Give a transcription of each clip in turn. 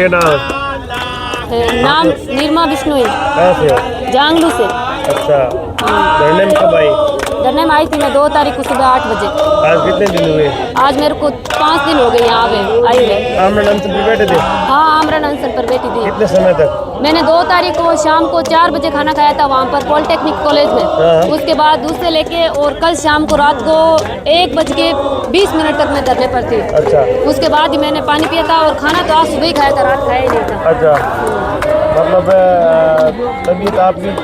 क्या नाम नाम निर्मा बिश्नोई, कहाँ से हो? जांगलू से। अच्छा, धरने में कब आई? धरने में आई थी मैं 2 तारीख को सुबह 8 बजे। आज कितने दिन हुए? आज मेरे को 5 दिन हो गए यहाँ पे आई हुए। आमरण अनशन पर बैठे थे? हाँ, आमरण अनशन पर बैठी थी। कितने समय तक? मैंने 2 तारीख को शाम को 4 बजे खाना खाया था वहाँ पर पॉलिटेक्निक कॉलेज में। उसके बाद उससे लेके और कल शाम को रात को 1:20 तक मैं धरने पर थी। अच्छा, उसके बाद ही मैंने पानी पिया था और खाना तो आज सुबह ही खाया था, रात खाया ही नहीं था। अच्छा, मतलब तबीयत आपकी?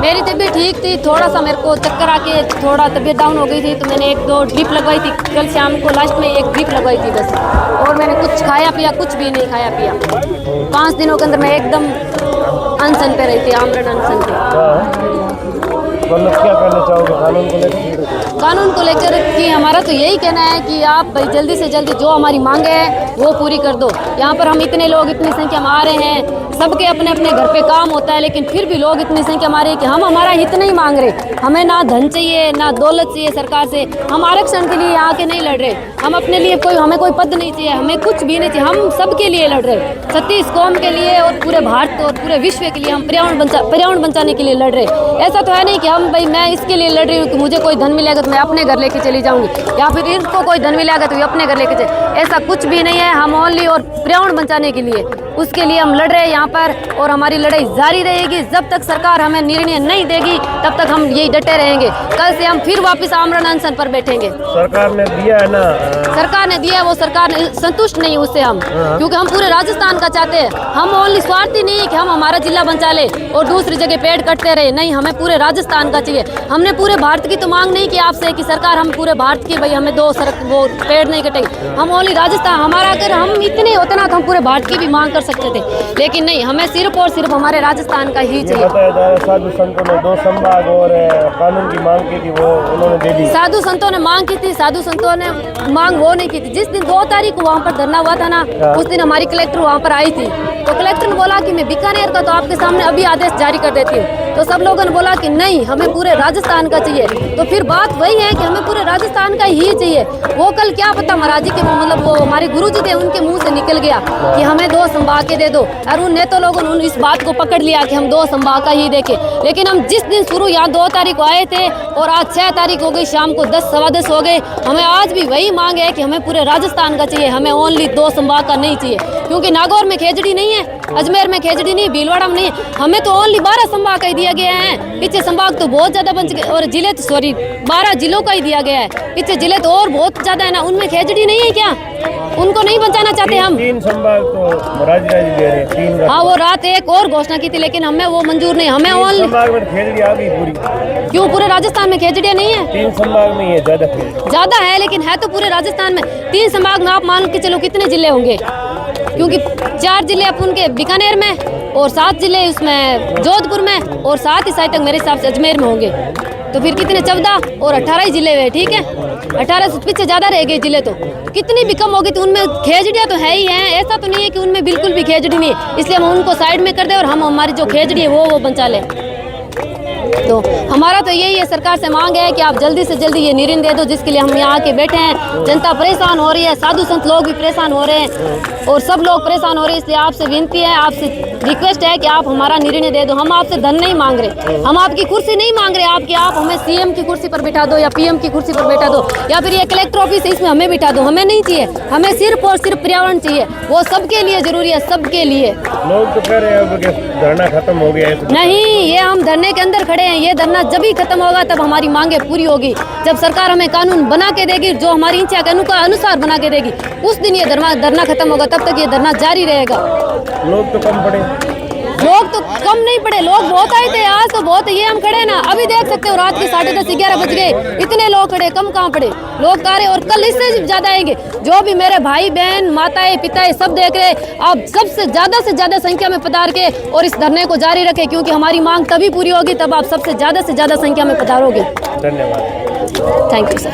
मेरी तबीयत ठीक थी, थोड़ा सा मेरे को चक्कर आके थोड़ा तबीयत डाउन हो गई थी, तो मैंने 1-2 ड्रिप लगवाई थी कल शाम को, लास्ट में 1 ड्रिप लगवाई थी बस। और मैंने कुछ खाया पिया कुछ भी नहीं खाया पिया। 5 दिनों के अंदर मैं एकदम अनशन पे रही थी, आमरण अनशन पे। मतलब क्या कहना चाहोगे कानून को लेकर? कानून को लेकर कि हमारा तो यही कहना है कि आप भाई जल्दी से जल्दी जो हमारी मांगे है वो पूरी कर दो। यहाँ पर हम इतने लोग इतनी संख्या में आ रहे हैं, सबके अपने अपने घर पे काम होता है, लेकिन फिर भी लोग इतनी संख्या में आ रहे हैं कि हम हमारा हित नहीं मांग रहे। हमें ना धन चाहिए ना दौलत चाहिए सरकार से। हम आरक्षण के लिए यहाँ के नहीं लड़ रहे, हम अपने लिए हमें कोई पद नहीं चाहिए, हमें कुछ भी नहीं चाहिए। हम सबके लिए लड़ रहे, 36 कौम के लिए और पूरे भारत और पूरे विश्व के लिए हम पर्यावरण बचाने के लिए लड़ रहे। ऐसा तो है नहीं कि हम भाई मैं इसके लिए लड़ रही हूँ कि मुझे कोई धन मिलेगा तो मैं अपने घर लेके चली जाऊंगी, या फिर इनको कोई धन मिलेगा तो ये अपने घर लेके चले। ऐसा कुछ भी नहीं है। हम ओनली और पर्यावरण बचाने के लिए उसके लिए हम लड़ रहे हैं यहाँ पर, और हमारी लड़ाई जारी रहेगी जब तक सरकार हमें निर्णय नहीं देगी, तब तक हम यही डटे रहेंगे। कल से हम फिर वापस आमरण अनशन पर बैठेंगे। सरकार ने दिया है ना? सरकार ने दिया है, वो सरकार ने संतुष्ट नहीं उससे हम, क्योंकि हम पूरे राजस्थान का चाहते हैं। हम ओनली स्वार्थी नहीं है कि हम हमारा जिला बचा ले और दूसरी जगह पेड़ कटते रहे, नहीं, हमें पूरे राजस्थान का चाहिए। हमने पूरे भारत की तो मांग नहीं की आपसे कि सरकार हम पूरे भारत की भाई हमें वो पेड़ नहीं कटेंगे। हम ओनली राजस्थान, हमारा अगर हम इतने होते ना तो हम पूरे भारत की भी मांग कर सकते थे, लेकिन नहीं, हमें सिर्फ और सिर्फ हमारे राजस्थान का ही चाहिए। साधु संतों ने 2 संभाग और कानून की मांग की थी, वो उन्होंने दे दी। साधु संतों ने मांग की थी, साधु संतों ने मांग वो नहीं की थी। जिस दिन 2 तारीख को वहाँ पर धरना हुआ था ना, उस दिन हमारी कलेक्टर वहाँ पर आई थी, तो कलेक्टर ने बोला कि मैं बीकानेर का तो आपके सामने अभी आदेश जारी कर देती हूँ। तो सब लोगों ने बोला कि नहीं, हमें पूरे राजस्थान का चाहिए। तो फिर बात वही है कि हमें पूरे राजस्थान का ही चाहिए। वो कल क्या पता महाराज जी के मतलब वो हमारे गुरुजी थे उनके मुंह से निकल गया कि हमें 2 संभाग के दे दो, और उन नेता लोगों ने इस बात को पकड़ लिया कि हम 2 संभाग का ही देखे। लेकिन हम जिस दिन शुरू यहाँ 2 तारीख को आए थे और आज 6 तारीख हो गई, शाम को 10 सवा 10 हो गए, हमें आज भी वही मांग है कि हमें पूरे राजस्थान का चाहिए। हमें ओनली 2 संभाग का नहीं चाहिए, क्योंकि नागौर में खेजड़ी नहीं है, अजमेर में खेजड़ी नहीं, भीलवाड़ा में नहीं है। हमें तो ओनली 12 संभाग का ही दिया गया है। पीछे संभाग तो बहुत ज्यादा बन चुके, और जिले तो 12 जिलों का ही दिया गया है। पीछे जिले तो और बहुत ज्यादा है ना, उनमें खेजड़ी नहीं है क्या? उनको नहीं बचाना चाहते हम? 3 संभाग तो राजी दे रहे हैं, 3। हाँ, वो रात एक और घोषणा की थी, लेकिन हमें वो मंजूर नहीं। हमें ओनली संभाग में खेजड़ी आ गई पूरी। क्यों पूरे राजस्थान में खेजड़ियाँ नहीं है? 3 संभाग में है, ज्यादा है, लेकिन है तो पूरे राजस्थान में। 3 संभाग में आप मान के चलो कितने जिले होंगे, क्योंकि 4 जिले अपन के बीकानेर में और 7 जिले उसमें जोधपुर में, और 7 ही शायद तक मेरे हिसाब से अजमेर में होंगे। तो फिर कितने 14 और 18 ही जिले हुए, ठीक है। 18 से पीछे ज्यादा रह गए जिले, तो कितनी भी कम होगी। तो उनमें खेजड़ियाँ तो है ही हैं, ऐसा तो नहीं है कि उनमें बिल्कुल भी खेजड़ी नहीं है। इसलिए हम उनको साइड में कर दें और हम हमारी जो खेजड़ी है वो बचा लें। तो हमारा तो यही है, सरकार से मांग है कि आप जल्दी से जल्दी ये निर्णय दे दो, जिसके लिए हम यहाँ के बैठे हैं। जनता परेशान हो रही है, साधु संत लोग भी परेशान हो रहे हैं और सब लोग परेशान हो रहे हैं। इसलिए आपसे विनती है, आपसे रिक्वेस्ट है कि आप हमारा निर्णय दे दो। हम आपसे धन नहीं मांग रहे, हम आपकी कुर्सी नहीं मांग रहे आप हमें सीएम की कुर्सी पर बिठा दो या पीएम की कुर्सी पर बैठा दो, या फिर ये कलेक्टर ऑफिस है इसमें हमें बिठा दो, हमें नहीं चाहिए। हमें सिर्फ और सिर्फ पर्यावरण चाहिए, वो सबके लिए जरूरी है, सबके लिए। लोग तो कह रहे हैं अब धरना खत्म हो गया है, तो नहीं, ये हम धरने के अंदर खड़े हैं। ये धरना जब ही खत्म होगा तब हमारी मांगे पूरी होगी। जब सरकार हमें कानून बना के देगी, जो हमारी इच्छा के अनुसार बना के देगी, उस दिन ये धरना खत्म होगा। तब तक ये धरना जारी रहेगा। लोग तो कम पड़े, लोग तो कम नहीं पड़े, लोग बहुत आए थे आज तो बहुत। ये हम खड़े ना, अभी देख सकते हो रात के 10:30 11 बज गए, इतने लोग खड़े, कम कहाँ पड़े। लोग आ रहे और कल इससे ज्यादा आएंगे। जो भी मेरे भाई बहन माताएं पिताएं सब देख रहे, आप सबसे ज्यादा से ज्यादा संख्या में पधार के और इस धरने को जारी रखें, क्योंकि हमारी मांग तभी पूरी होगी तब आप सबसे ज्यादा से ज्यादा संख्या में पधारोगे। धन्यवाद, थैंक यू सर।